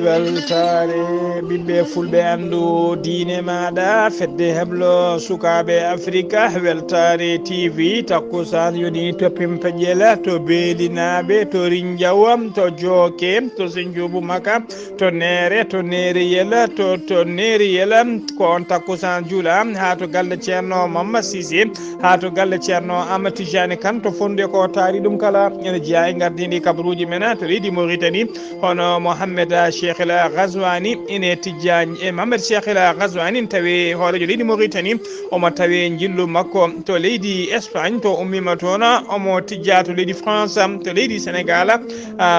weltare ɓiɓɓe fulɓe andu diine maɗa fedde heblo sukaɓe africa weltare tv takkusan yoni to pimpaƴela to beelinaɓe to rindiawa to jooke to senjoubou maka to neereyela to neeriyela ko on takkusan juula ha to galle ceerno Mamma Cissé ha to galle ceerno Amadou Tijani Kane to fonde ko taari ɗum kala ene jeeya e gardidi kabaruji men to leydi Mauritanie hono Mohamed Cheikh El Ghazouani ine tijjani e Mohamed Cheikh El Ghazouani tawi hoorejo leydi Mauritanie omo tawi jillu makko to leydi Espagne to ummima toon omo tijja to leydi France to leydi Sénégal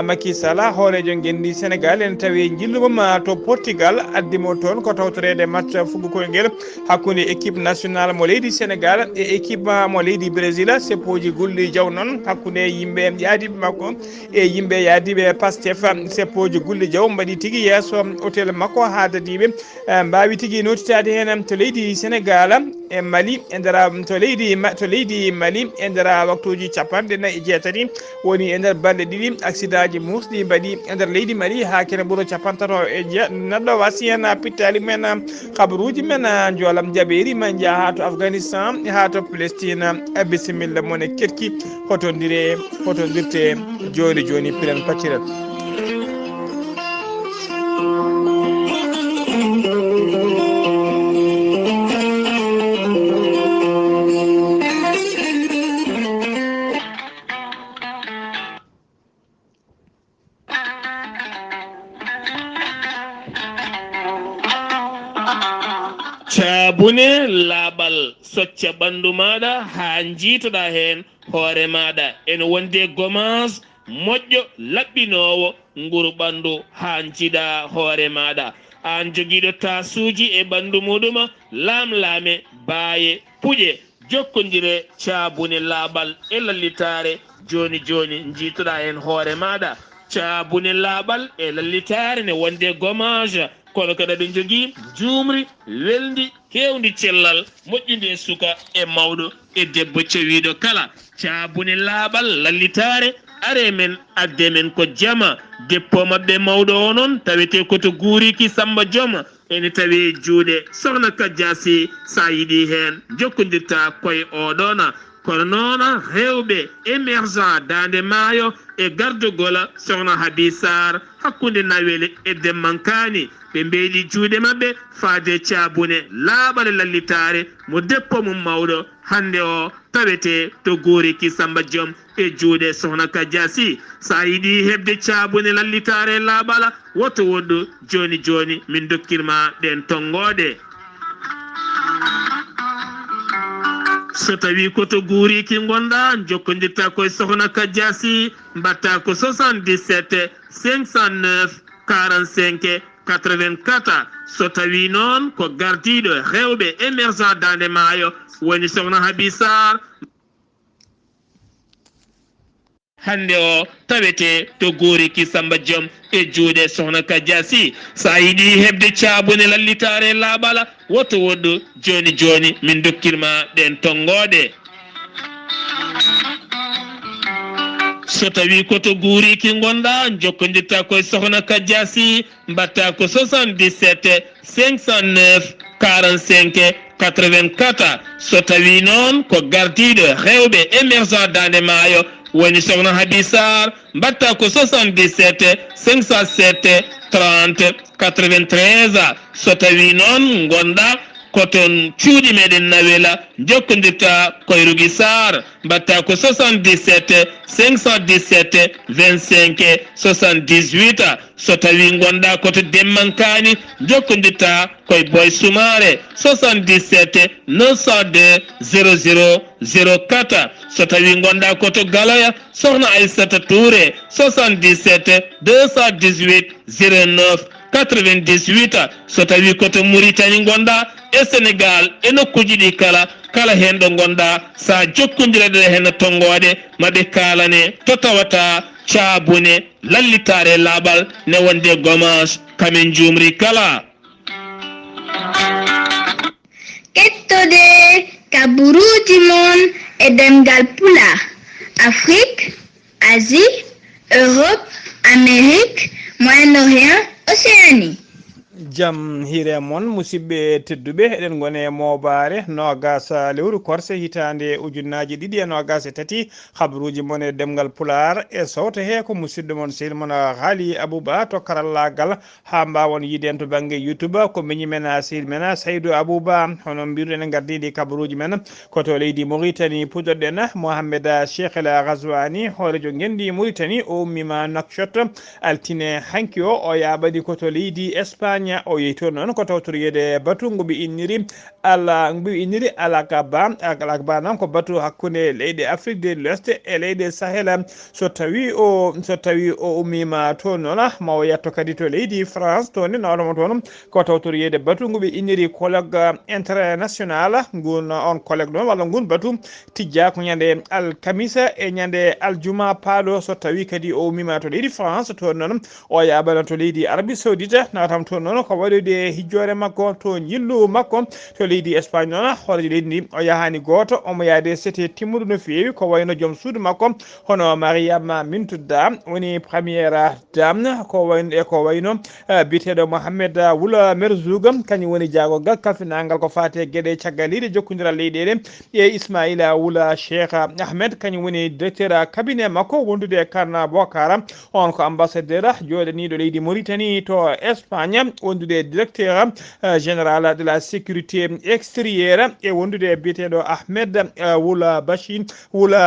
Macky Sall hoorejo gendi Sénégal ene tawi jillu mum to Portugal addimo toon ko tawtorede match fuɗɗo koyngel hakkude équipe nationale mo leydi Sénégal e équipe mo leydi Brésil seppoji gulli jaw noon hakkude yimɓe yaadiɓe makko e yimɓe yaadiɓe Pastef seppoji gulli jaw mbaɗi tigui yesso hôtel makko ha dadiɓe mbawi tigui notitade hen to leydi Sénégal e Mali e nder to leydi Mali e nder waktuji 49 woni e nder balɗe ɗiɗi accident ji musɗi mbaɗi e nder leydi Mali ha kene ɓuuro 54 neɗɗo wasi hen pittali men kabaruji men joolam jaɓeri ma jaa ha to Afghanistan ha to Palestine bisimilla mone ketki hotondirte joni piren pacciren caabune laaɓal socca ɓanndu maaɗa haa njiitoɗaa heen hoore maaɗa ene wonde gommage moƴƴo laɓɓinoowo nguru ɓanndu haa njiɗaa hoore maaɗa aan jogiiɗo taasuuji e ɓanndu muɗum laamlaame baaye puƴe jokkondire caabune laaɓal e lallitaare jooni njiitoɗaa heen hoore maaɗa caabune laaɓal e lallitaare ne wonde gommage kono kadi aɗen jogii juumri welndi heewndi cellal moƴƴinde e suka e mawɗo e debbo cewiiɗo kala caabune laaɓal lallitaare are men adde men ko jama deppo maɓɓe mawɗo o noon tawete koto guuriki Samba Dioma ene tawi juuɗe sohna Kadiasi sa yiɗi heen jokkondirta koye oɗona kono noon rewɓe émergent dande maayo e gardogola sohna Habi Sarr hakkunde nawele e demmankani ɓe mbeyɗi juuɗe maɓɓe faade caabune laaɓale lallitaare mo deppo mum mawɗo hande o tawete to guuriki Samba Diom e juuɗe sohna Kadiasi sa yiɗi hebde caabune lallitaare laaɓala woto woɗɗu joni min dokkirma ɗen tongoɗe so tawi koto guuriki gonɗa jokkodirta koye sohna Kadiasi mbatta ko 77 509 45 84 so tawi noon ko gardiɗo rewɓe émergent dande maayo woni sohna Habi Sarr hande o tawete to guuriki Samba Diom e juuɗe sohna Kadiasi sa yiɗi hebde caabune lallitaare laaɓala woto woɗɗu joni min dokkirma ɗen tongoɗe so tawi koto guuriki gonɗa jokkodirta koye sohna Kadiasi mbatta ko 77 509 45 84 so tawi noon ko gardiɗo rewɓe émergent dande maayo woni sohna Habi Sarr mbatta ko 77 507 30 93 so tawi noon gonɗa koton cuuɗi meɗen nawela jokkodirta koye Rougui Sarr mbatta ko 77 517 25 78 so tawi gonɗa koto demmankani jokkodirta koye Boy Soumare 77 902 00 04 so tawi gonɗa koto Galoya sohna Aissata Touré 77 218 09 98 so tawi koto Mauritanie gonɗa e Sénégal e nokkuji ɗi kala hen ɗo gonɗa sa jokkodireɗe hen tongoɗe maɓe kalane to tawata caabune lallitare laaɓal ne wonde gommage kamen jumri kala kettode kabaruji mon e ɗemngal pulaar Afrique, Asie, Europe, Amérique, Moyen-Orient, Océanie. jam hire mon musidɓe tedduɓe eɗen gone mawbaare nogas lewru korse hitande ujunnaji ɗiɗi e nogas e tati habaruji mon e ɗemngal pulaar e sawta he ko musidɗo mon sehil mon Ghalii Abuu Bah to karallagal ha mbawon yiden to banggue YouTube ko miñi men sehil men Saydou Abou Bah hono mbiruɗen gardiɗi kabaruji men koto leydi Mauritanie puɗɗoɗen Mohamed Cheikh El Ghazouani hoorejo gendi Mauritanie o ummima Nouakchott altine hanki o yaɓaɗi koto leydi Espagne o yeeto noon ko tawtoriyede batu ngoɓe inniri alakaba nan ko batu hakkude leyɗe Afrique de l'Ouest e leyɗe Sahel so tawi o ummima to noon ma o yetto kadi to leydi France to ni nawɗoma toon ko tawtoriyede batu ngoɓe inniri colloque international ngun on colloque ɗon walla ngun batu tijja ko ñande alkamisa e ñande aljuma paaɗo so tawi kadi o ummima to leydi France to noon o yaɓana to leydi Arabie Saoudite natam to noon ko waɗude hijjore makko to jillu makko to leydi Espagne noon horejo leydi ndi o yahani goto omo yaade sete timmuɗo no fewi ko wayno joom suudu makko hono Mariama Mintouda woni premiére dame ko wayno biteɗo Mohamed Wula Merzouga kañum woni jagogal kalfinagal ko fate gueɗe caggalide jokkodiral leyɗele e Ismaïla Wula Cheikh Ahmed kañum woni directeur cabinet makko wondude Karna Bokara on ko ambassadeur joɗaniɗo leydi Mauritanie to Espagne wondude directeur général de la sécurité extérieure e wondude biteɗo Ahmed Wula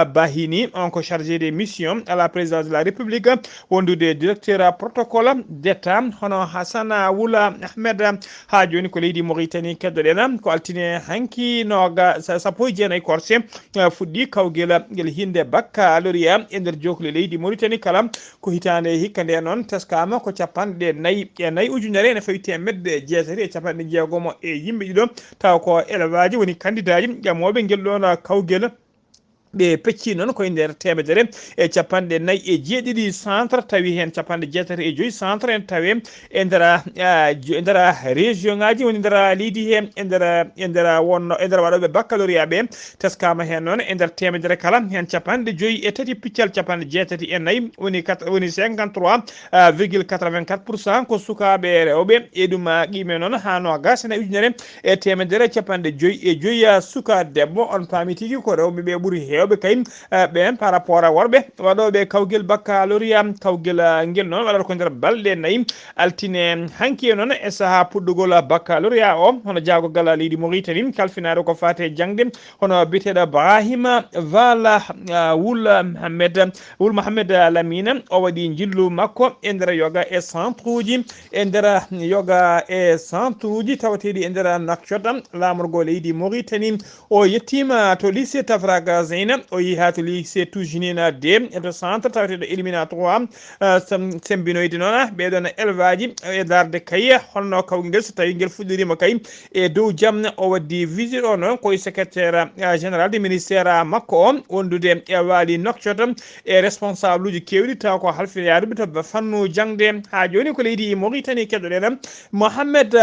Bahini on ko chargé des missions à la présidence de la République wondude directeur protocole d'état hono Hassana Wula Ahmed ha joni ko leydi Mauritanie keddoɗen ko altine hanki noga sappo e jeenayyi korse fuɗɗi kawguel guel hinde baccalauréat e nder jokle leydi Mauritanie kala ko hitande hikka nde noon teskama ko capanɗe nayyi ujunere ene fawi temedde jeetati e capanɗe jeegomo e yimɓe ɗiɗo taw ko élevage woni candidat ji ƴamoɓe guel ɗon kawguel ɓe pecci noon koye nder temedere e capanɗe nayyi e jeeɗiɗi centre tawi hen capanɗe jeetati e joyyi centre en tawi e ndera région ngaji woni ndera leydi he e ndera waɗoɓe baccalauréat ɓe teskama hen noon e nder temedere kala hen capanɗe joyyi e tati piccal capanɗe jeetati e nayyi woni 53,84% ko sukaɓe rewɓe e ɗum qime noon ha nogas e nayyi ujunere e temedere capanɗe joyyi e joyyi suka debbo on paami tigui ko rewɓe ɓe ɓuuri hewɓe kayim ɓen par rapport a worɓe waɗoɓe kawguel baccalauréat kawguel guel noon waɗata ko nder balɗe nayyi altine hanki noon e saaha puɗɗugol baccalauréat o hono jagogal leydi Mauritanie kalfinaɗo ko fate jangde hono biteɗo Brahima Vala Wul Mohamed Lamine o waɗi jillu makko e nder yoga e centre uji tawateɗi e nder Nouakchott lamorgo leydi Mauritanie o yettima to lycée Tafraga Zeyna o yeehi ha to lycée Toujinina D e to centre tawateɗo éliminatoire sembinoyde noon ɓeɗon élevage e darde kayi holno kawguel so tawi guel fuɗɗirima kay e dow jaam o waddi visite o noon koye secrétaire général du ministère makko o wondude e waali Nouakchott e responsable uji kewɗi taw ko halfiyaruɓe to fannu jangde ha joni ko leydi Mauritanie keddoɗen Mohamed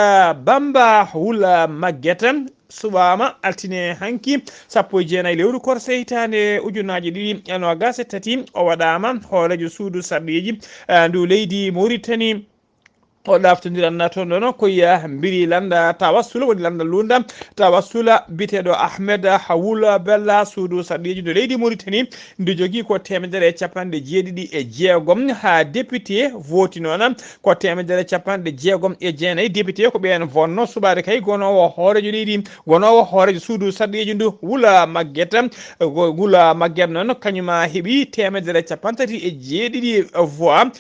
Bamba Wula Maguette suɓama altine hanki sappo e jeenayyi lewru korse hitande ujunnaji ɗiɗi e nogas e tati o waɗama hoorejo suudu sarɗiji ndu leydi Mauritanie o ɗaftodiran toon ɗon koye mbiri landa tawassula woni landa lunda tawassula biteɗo Ahmed Hawula Bella suudu sarɗiji ndu leydi Mauritanie ndu jogui ko temedere e capanɗe jeeɗiɗi e jeegom ha député voti noon ko temedere capanɗe jeegom e jeenayyi député ko ɓen bonno suɓade kay gonowo hoorejo suudu sarɗiji ndu Wula Maguette noon kañuma heeɓi temedere capantati e jeeɗiɗi voix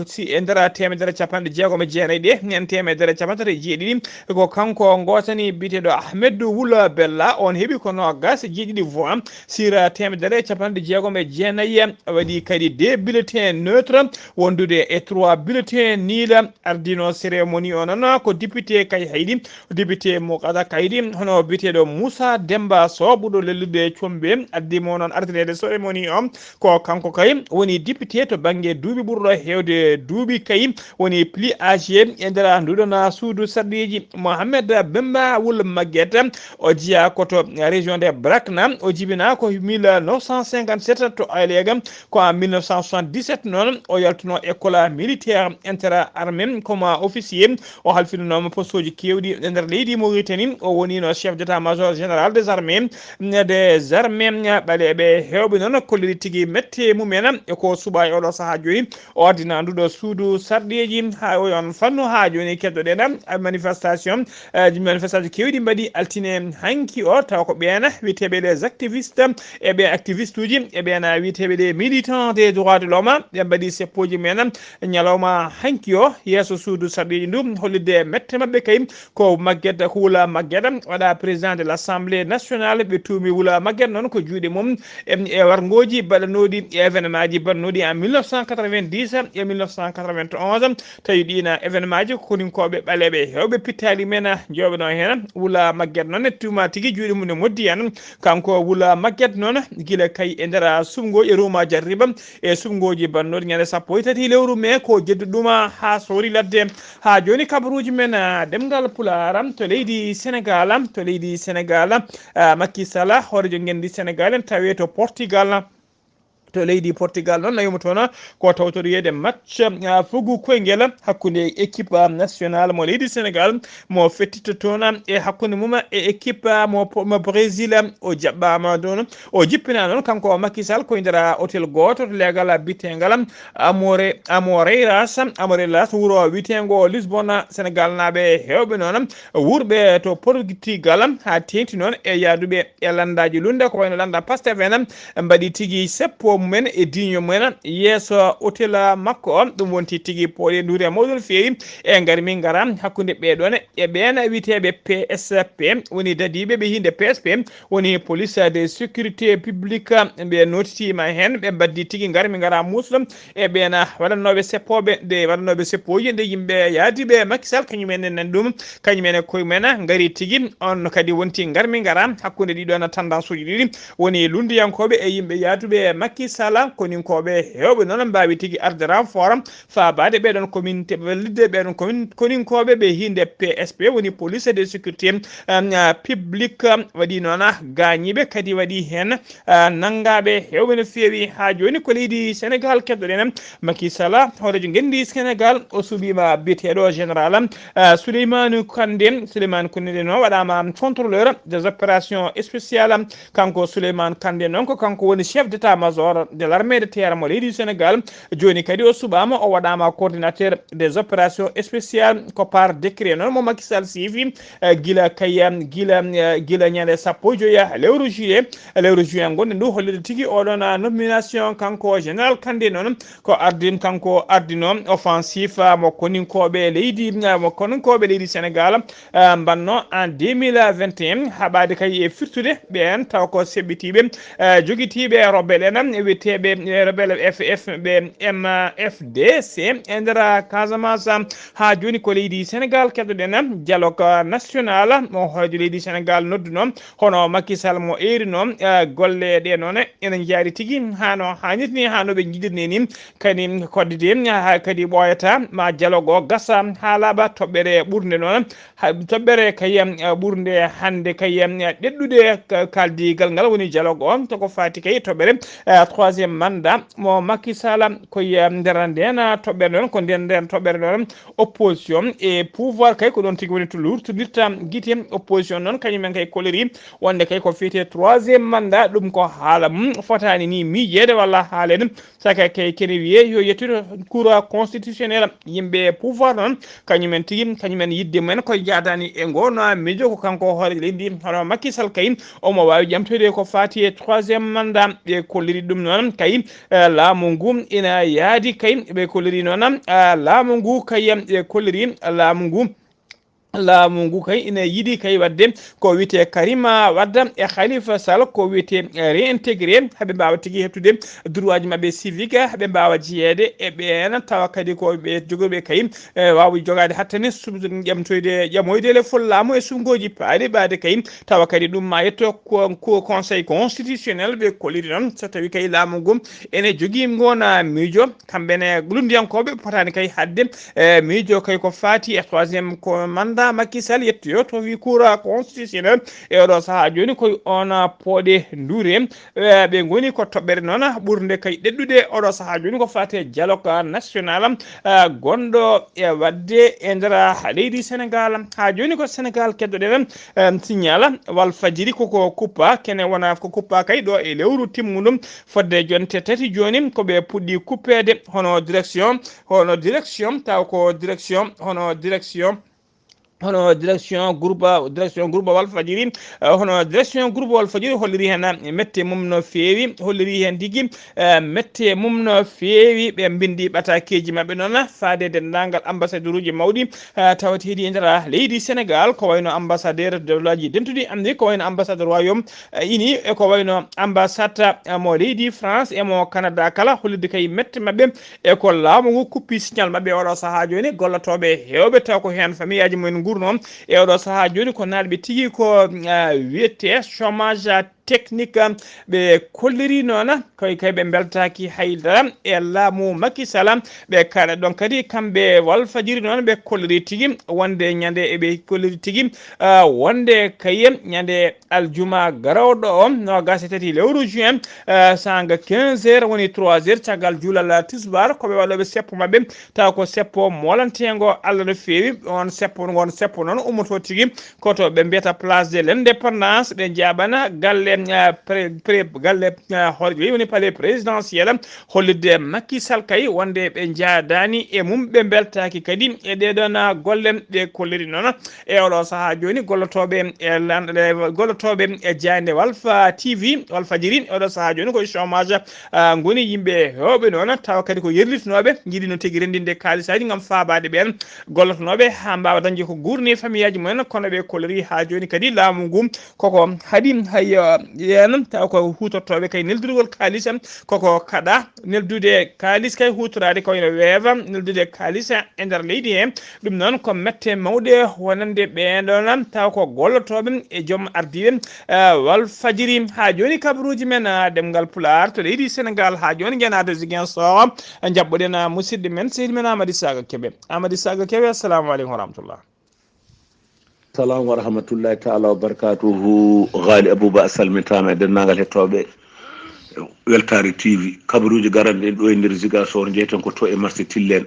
si e nder temedere capanɗe jeegom jeenayyi ɗe nen temedere capantati e jeeɗiɗi ko kanko gotani biteɗo Ahmed Wula Bella on heeɓi ko nogas jeeɗiɗi voix sira temedere capanɗe jeegom e jeenayyi waɗi kadi 2 bulletins neutre wondude e 3 bulletins nul ardino cérémonie o noon ko député kay haydi député Moukada Kaydi hono biteɗo Moussa Demba Sow ɓuuɗo lellude combe addimo noon ardinede cérémonie o ko kanko kay woni député to banggue duuɓi ɓurɗo hewde duuɓi kay woni plus haji e nder nduɗon suudu sarɗiji Mohamed Bemba wul Maguette o jiya koto région de Brakna o jibina ko 1957 to aylega ko en 1977 noon o yaltuno école militaire interarmée comme officier o halfininoma postoji kewɗi e nder leydi Mauritanie o woni no chef d'état major général des armées ɓaleɓe hewɓe noon kolliri tigui mette mumen e ko suuɓa e oɗo saaha joni o addina nduɗo suudu sarɗeji ha o yon fannu ha joni keddoɗen manifestation kewɗi mbaɗi altine hanki o taw ko ɓeena wiyeteɓe les activistes e ɓe activiste uji e ɓeena wiyeteɓe ɗe militant des droits de l'homme ɓe mbaɗi seppoji men ñalawma hanki o yeeso suudu sarɗeji ndu hollidde mette mabɓe kay ko Maguette ko Wula Maguette waɗa président de l'assemblée nationale ɓe tuumi Wula Maguette noon ko juuɗe mum e wargoji baɗanoɗi e événement ji baɗanoɗi en 1990 e 1991 tawi ɗina événement ji koninkoɓe ɓaleɓe hewɓe pittali men joɓeno hen Wula Maguette noon tuma tigui juuɗe mum ne moddi hen kanko Wula Maguette noon guila kay e nder sumgo e ruma jarriba e sumgoji bannoɗi ñande sappo e tati lewru mai ko jedduɗuma ha sori ladde ha joni kabaruji men ɗemngal pulaar to leydi Sénégal Macky Sall horejo gendi Sénégal tawi to Portugal to leydi Portugal noon nayimo toon ko tawtoriyede match fugu koyngel hakkude équipe nationale mo leydi Sénégal mo fettito toon e hakkude mum e équipe mo Brésil o jaɓɓama ɗon o jippina noon kanko Macky Sall koye nder hôtel goto to legal bitegal Amoreiras wuuro witengo Lisbonne Sénégal naɓe hewɓe noon wurɓe to Portugal ha tengti noon e yaduɓe e landaji lunde ko wayno landa Pastef en mbaɗi tigui seppo mumen e diño mumen yeeso hôtel makko o ɗum wonti tigui pooɗe nduri e mawɗo no fewi e gari min gara hakkude ɓeɗon e ɓen wiyeteɓe PSP woni dadiɓe ɓe hinde PSP woni police de sécurité publique ɓe notitima hen ɓe baddi tigui gari min gara musɗum e ɓen waɗannoɓe seppoji nde yimɓe yaadiɓe Macky Sall kañumen nan ɗum kañumen koye mumen gari tigui on kadi wonti gari min gara hakkude ɗiɗon tendance uji ɗiɗi woni lundiyankoɓe e yimɓe yaaduɓe Macky Sall koninkoɓe hewɓe noon mbawi tigui arde renfort fabade ɓeɗon communauté wallide ɓeɗon koninkoɓe ɓe hinde PSP woni police de sécurité publique waɗi noon gañiɓe kadi waɗi hen nangaɓe hewɓe no fewi ha joni ko leydi Sénégal keddoɗen Macky Sall horejo gendi Sénégal o suuɓima biyeteɗo général Souleymane Kandé noon waɗama contrôleur des opérations spéciales kanko Souleymane Kandé noon ko kanko woni chef d'état major de l'armée de terre mo leydi Sénégal joni kadi o suɓama o waɗama coordinateur des opérations spéciales ko par décret noon mo Macky Sall siifi guila ñande sappo joya lewru juillet gonɗe ndu hollide tigui oɗon nomination kanko général Kandé noon ko kanko ardino offensif mo koninkoɓe leydi Sénégal mbanno en 2021 haɓade kay e firtude ɓen taw ko seɓɓitiɓe joguitiɓe robbe ɗen wiyeteɓe rebelle ɓe MFDC e nder Casamance ha joni ko leydi Sénégal keddoɗen dialogue national mo hojo leydi Sénégal nodduno hono Macky Sall mo erino golle ɗe noon ene jaari tigui hano hannirni hanoɓe jiɗirni ni kadi koddide kadi ɓoyata ma dialogue o gasa ha laaɓa toɓɓere ɓurde noon toɓɓere kayam ɓurde hande kayam ɗeɗɗude kaldigal ngal woni dialogue o toko fati kay toɓɓere troisiéme mandat mo Macky Sall koye nder nden toɓɓere noon ko nden toɓɓere noon opposition et pouvoir kay ko ɗon tigui woni to lurtodirta guite opposition noon kañumen kay koleri wonde kay ko fiyete troisiéme mandat ɗum ko haala mum fotani ni miijede walla haalede saka kay kene wiye yo yettude cour constitutionnel yimɓe pouvoir noon kañumen tigui kañumen yidde mumen koye jadani e gono miijo ko kanko hoore leydi hono Macky Sall kay omo wawi ƴamtoyde ko fati e troisiéme mandat ɓe kolliri ɗum noon kay laamu ngu ina yaadi kay ɓe kolliri noon laamu ngu kay ɓe kolliri laamu ngu laamu ngu kay ina yiɗi kay wadde ko wiyete Karima Wade e Khalifa Sall ko wiyete réintégré haɓe mbawa tigui hettude droit ji mabɓe civique haɓe mbawa jeeyede e ɓen tawa kadi ko ɓe jogorɓe kay wawi jogade hattane ƴamoyde le fol laamu e sungoji paari ɓade kay tawa kadi ɗum ma yetto ko conseil constitutionnel ɓe koliri noon so tawi kay laamu ngu ene jogui gona miijo kamɓene lundiyankoɓe potani kay hadde miijo kay ko fati e troisiéme mandat Macky Sall yettoyo to wi cour constitutionnel e oɗo saaha joni koye on pooɗe ndure ɓe goni ko toɓɓere noon ɓurde kay ɗeɗɗude oɗo saaha joni ko fate dialogue national gonɗo e wadde e nder leydi Sénégal ha joni ko Sénégal keddoɗen signal Walfadjri koko kuppa kene wona ko kuppa kay ɗo e lewru timmuɗum fodde jonte tati joni koɓe puɗɗi kuppede hono direction taw ko direction groupe Walfadjri hono direction groupe Walfadjri holliri hen mette mum no feewi holliri hen tigui mette mum no feewi ɓe bindi ɓatakeji mabɓe noon faade dendagal ambassadeur uji mawɗi tawati heeɗi e nder leydi Sénégal ko wayno ambassadeur dewlaji dentuɗi andi ko wayno ambassadeur royaume uni e ko wayno ambassade mo leydi France e mo Canada kala hollirde kay mette mabɓe e ko laamu ngu kuppi signal mabɓe oɗo saaha joni gollotoɓe hewɓe taw ko hen famille aji mumen gurno e oɗo saaha joni ko nalɓe tigui ko wiyete chômage technique ɓe kolliri noon koye kay ɓe beltaki haydara e laamu Macky Sall ɓe kaɗa ɗon kadi kamɓe Walfadjri noon ɓe kolliri tigui wonde ñande eɓe kolliri tigui wonde kaye ñande aljuma garawɗo o nogas e tati lewru juin sanga 15h woni 3h caggal juulal tisbar koɓe waɗoɓe seppo mabɓe taw ko seppo molantego Allah no feewi on seppo noon ummoto tigui koto ɓe mbiyata place de l'indépendance ɓe jaɓana galle galle woni palais présidentiel hollirde Macky Sall kay wonde ɓe jaadani e mum ɓe beltaki kadi e ɗeɗon golle ɓe kolliri noon e oɗo saaha joni gollotoɓe e jayde Walfadjri oɗo saaha joni koye chômage goni yimɓe hewɓe noon tawa kadi ko yerlitinoɓe jiiɗi no tigui rendinde kalisaji gam fabade ɓen gollotonoɓe ha mbawa dañde ko gurni famille aji mumen kono ɓe kolliri ha joni kadi laamu ngu koko haaɗi hay yen taw ko hutortoɓe kay neldurgol kalis koko kaɗa neldude kalis kay hutorade ko ene weeva neldude kalis e nder leydi he ɗum noon ko mette mawɗe wonande ɓeɗon taw ko gollotoɓe e joom ardiɓe Walfadjri ha joni kabaruji men ɗemngal pulaar to leydi Sénégal ha joni jenade Ziguinchor jabɓoɗen musidɗo men sehdi men Amady Saga Keɓe assalamu aleykum wa rahmatullah. Salam wa rahmatullahi ta'ala wa barakatuhu. Ghalii Abuu Bah salmitama e dennagal hettoɓe Weltare TV kabaruji garanɗe ɗo e nder Ziguinchor jeyten ko to e marché Tillen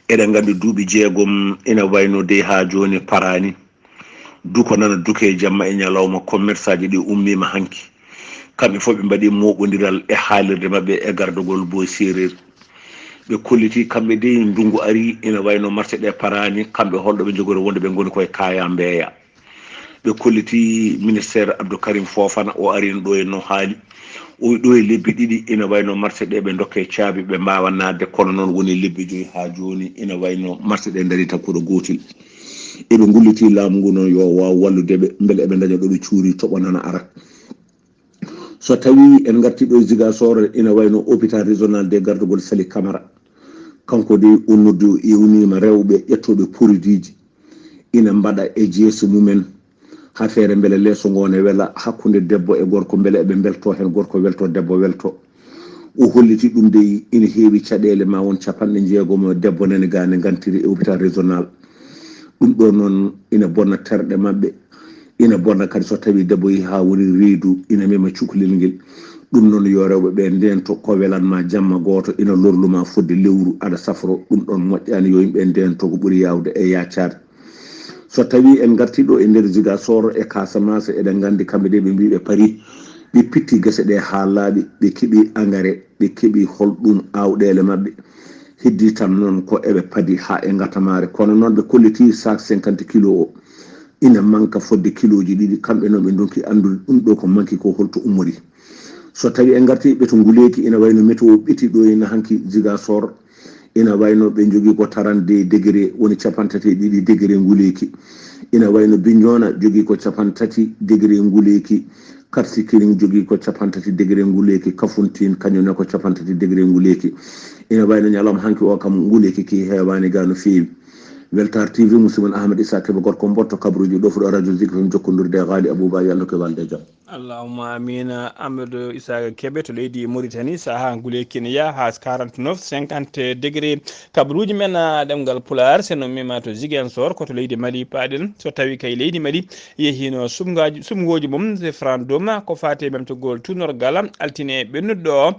eɗen gandi duuɓi jeegom ina wayno de ha joni parani duko nana duke jamma e ñalawma commerçant ji ɗi ummima hanki kamɓe fof ɓe mbaɗi moɓodiral e haalirde mabɓe e gardogol boy séréer ɓe kolliti kamɓe de ndungu ari ina wayno marché ɗe parani kamɓe holɗo ɓe jogori wonde ɓe goni koye kaya mbeya ɓe kolliti ministére Abdou Karim Fofana o arino ɗo e no haali o ɗo e lebbi ɗiɗi ina wayno marché ɗe ɓe dokke caabi ɓe mbawa nadde kono noon woni lebbi joyi ha joni ina wayno marché ɗe daari takkuɗo gotel eɓe gulliti laamu ngu noon yo waw walludeɓe beele eɓe daña ɗo ɓe cuuri toɓonana ara so tawi en garti ɗo e Ziguinchor ina wayno hôpital régional des gardegol Sali Camara kanko de onnudde ewnima rewɓe ƴettoɓe produit ji ina mbaɗa e jeese mumen ha feere beele leeso ngone wela hakkude debbo e gorko beele eɓe belto hen gorko welto debbo welto o holliti ɗum de ina heewi caɗele ma won capanɗe jeegomo debbo nene gane gantiri e hôpital régional ɗum ɗo noon ina bonna terɗe mabɓe ina bonna kadi so tawi debbo yi ha woni reedu ina mema cukalel ngel ɗum noon yo rewɓe ɓe ndento ko welanma jamma goto ina lorluma fodde lewru aɗa safro ɗum ɗon moƴƴani yo yimɓe ndento ko ɓuuri yawde e yaccade so tawi en gartiɗo e nder Ziguinchor e Casamance eɗen gandi kamɓe de ɓe mbi ɓe paari ɓe pitti guese ɗe ha laaɓi ɓe keeɓi engrais ɓe keeɓi holɗum awɗele mabɓe heddi tan noon ko eɓe paadi ha e gatamare kono noon ɓe kolliti sac 50 kilo o ina manka fodde kiloji ɗiɗi kamɓe noon ɓe donki andude ɗum ɗo ko manki ko holto ummori so tawi en garti ɓe to nguleki ina wayno météo ɓeti ɗo ina hanki Ziguinchor ina wayno ɓe jogui ko 32 degré woni 32 degré nguleki ina wayno Bignona jogui ko 33 degré nguleki Karsikiring jogui ko 33 degré nguleki Kafountine kañumne ko 33 degré nguleki ina wayno ñalawma hanki o kam nguleki ki hewani ga no fewi Weltar TV musidɗo Ahmed Issa Kebe gorko mbotto kabruji ɗo fuɗo radio Zik FM jokkodirde Ghalii Abou Bah yallo ke walde jaam allahumma amina Amadou Issa Kebe to leydi Mauritanie saha nguleki ne ya ha 49 50 degré kabruji men ɗemngal pulaar seno mima to Ziguinchor koto leydi Mali paɗen so tawi kay leydi Mali yehino sumgoji mum référendum ko fate memtogol tunorgal altine ɓennuɗo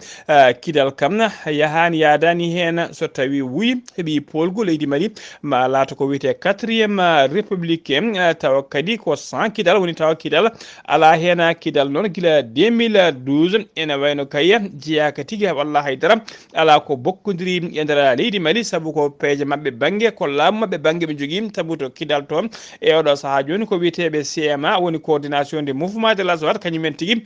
kidal kam yahani yadani hen so tawi wuyi heeɓi polgu leydi Mali ma laata ko wiyete 4e républicain tawa kadi ko 100 kidal woni tawa kidal ala hen kidal noon gila 2012 ene wayno kay jeyaka tigui walla haydara ala ko bokkodiri e nder leydi Mali saabu ko peeje mabɓe banggue ko laamu mabɓe banggue ɓe jogui saabu to kidal toon e oɗo saaha joni ko wiyeteɓe CMA woni coordination des mouvements de la Joie kañumen tigui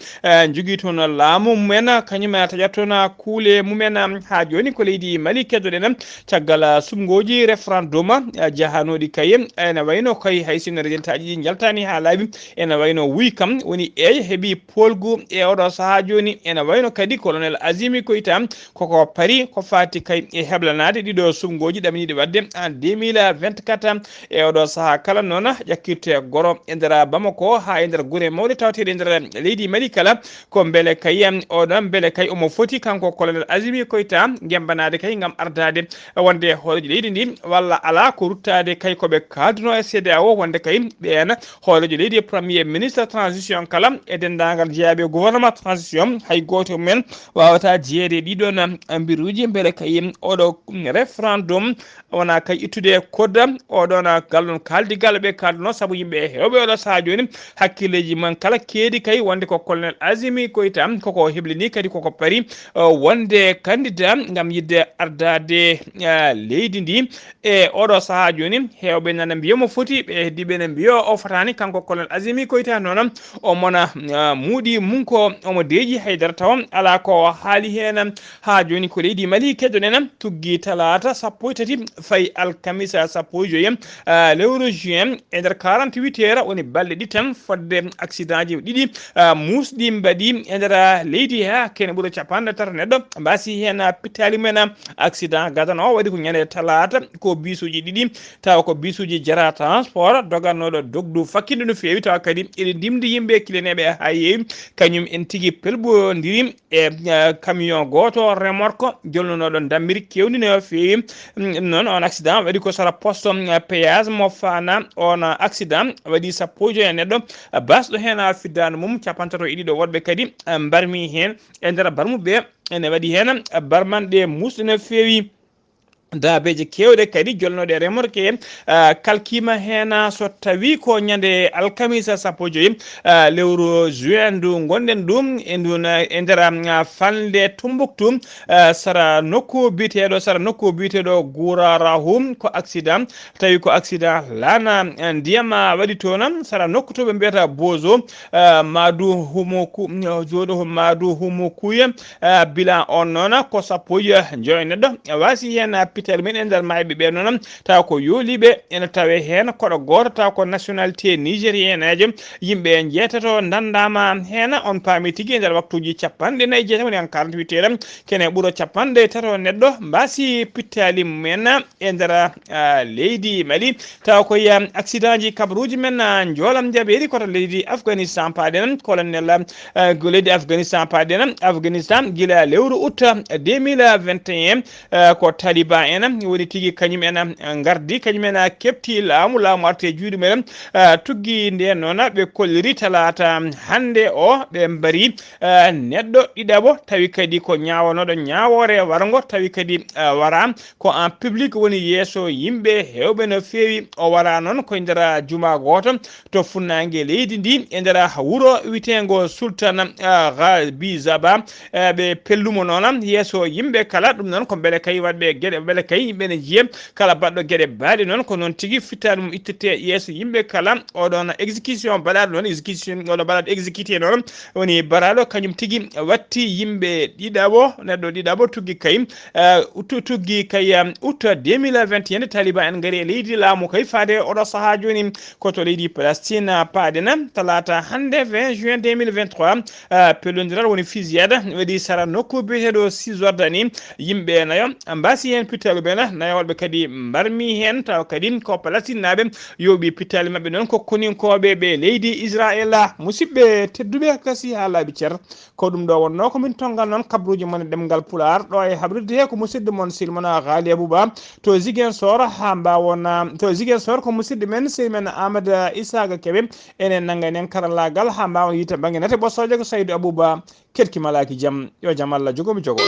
jogui toon laamu mumen kañum taƴat toon kuule mumen ha joni ko leydi Mali keddoɗen caggal sumgoji référendum jahanoɗi kaye ene wayno koye hay sinno résultat ji ɗi jaltani ha laaɓi ene wayno wuyi kam woni eyi heeɓi polgu e oɗo saaha joni ene wayno kadi colonel Azimi Koïta koko paari ko fati kay e heblanade ɗiɗo sumgoji ɗaminiɗi wadde en 2024 e oɗo saaha kala noon ƴakkirte goro e nder Bamako ha e nder guure mawɗe tawteɗe e nder leydi Mali kala ko beele kay oɗon beele kay omo foti kanko colonel Azimi Koïta gembanade kay gam ardade wonde hooreji leydi ndi walla ala ko ruttade kay koɓe kadduno e CEDEAO wonde kay ɓen hooreji leydi premier ministre transition kala e dendagal jeeyaɓe gouvernement transition hay goto men wawata jeeyede ɗiɗon mbiruji beele kay oɗo référendum wona kay ittude kodda oɗon gallon kaldigal ɓe kalduno saabu yimɓe hewɓe oɗo saaha joni hakkilleji man kala keedi kay wonde ko colonel Azimi Koïta koko heblini kadi koko paari wonde candidat gam yidde ardade leydi ndi e oɗo saaha joni hewɓe nana mbiyamo foti ɓe heddiɓe ne mbiyo o fotani kanko colonel Azimi Koïta noon o mona muudi mum ko omo deeƴi haydara taw ala ko haali hen ha joni ko leydi Mali keddoɗen tuggi talata 13 fayi alkamisa 15 lewru juin e nder 48 heures woni balɗe ɗi tan fodde accident ji ɗiɗi musɗi mbaɗi e nder leydi ha kene ɓuuro capanɗe tata neɗɗo mbasi hen pittali mumen accident gadan o waɗi ko ñande talata ko bisuji ɗiɗi tawa ko bisuji jara transport dogannoɗo dogdu fakkinde no fewi tawa kadi eɗe ndimdi yimɓe kileneɓe ha yeewi kañum en tigui pelɓodiri e camion goto remorque jolnunoɗo dammiri kewni no fewi noon on accident waɗi ko sara poste péage mo fana on accident waɗi sappojo e neɗɗo basɗo hen fiddanu mum capantato e ɗiɗo woɗɓe kadi barmi hen e nder barmuɓe ene waɗi hen barmanɗe musɗe no fewi daabeje kewɗe kadi jolnoɗe remorque kalkima hen so tawi ko ñande alkamisa 15 lewru juin ndu gonɗen ɗum e ndun e nder falde Tombouctou sara nokku biteɗo Gourarahum ko accident tawi ko accident lana ndiyam waɗi toon sara nokku to ɓe mbiyata Bozo Madou Humukuye bilan on noon ko sappoji joyi neɗɗo wasi hen pitel men e nder mayɓe ɓe noon taw ko yooliɓe ene tawe hen koɗo goto taw ko nationalité nigérien eje yimɓe jeetato dandama hen on paami tigui e nder waktuji 49 woni en 48 heures kene ɓuuro 50 neɗɗo mbasi pittali men e nder leydi Mali taw koye accident ji kabaruji men joolam jaɓeri koto leydi Afghanistan paɗen colonel leydi Afghanistan paɗen Afghanistan guila lewru août 2021 ko taliban en woni tigui kañum en gardi kañum en kepti laamu arte juuɗe mumen tuggi nden noon ɓe kolliri talata hande o ɓe mbari neɗɗo ɗiɗaɓo tawi kadi ko ñawanoɗo ñawore wargo tawi kadi wara ko en public woni yeeso yimɓe hewɓe no fewi o wara noon koye nder juma goto to funnague leydi ndi e nder wuuro witego Sultan Bizaba ɓe pellumo noon yeeso yimɓe kala ɗum noon ko beele kay wadɓe gueɗe beele beele kay yimɓe ne jiya kala baɗɗo gueɗe baaɗe noon ko noon tigui fittade mum ittete yeeso yimɓe kala oɗon exécution baɗaɗo noon exécution oɗo baɗaɗo exécuté noon woni baraɗo kañum tigui watti yimɓe ɗiɗaɓo neɗɗo ɗiɗaɓo tugui kay tugui kay août 2021 taliban en gaari e leydi laamu kay faade oɗo saaha joni koto leydi Palestine paadena talata hande 20 juin 2023 pellodiral woni fusillade waɗi sara nokku biyeteɗo 6 ordre ni yimɓe nayo mbasi hen pittali ɓena nayoɓe kadi mbarmi hen taw kadi ko Palestine naɓe yoɓi pittali mabɓe noon ko koninkoɓe ɓe leydi Israël musidɓe tedduɓe kasi ha laaɓi ceer ko ɗum ɗo wonno komin tongal noon kabruji mon ɗemgal pulaar ɗo e habrude he ko musidɗo mon silmona Ghalii Abuu Bah to Ziguinchor ha mbawon to Ziguinchor ko musidɗo men seymen Amadou Isaga Kébé enen nangganen karallagal ha mbawon yita banggue nate ɓossoje ko Saydou Abou Bah ketki malaki jaam yo jaam Allah jogomi jogo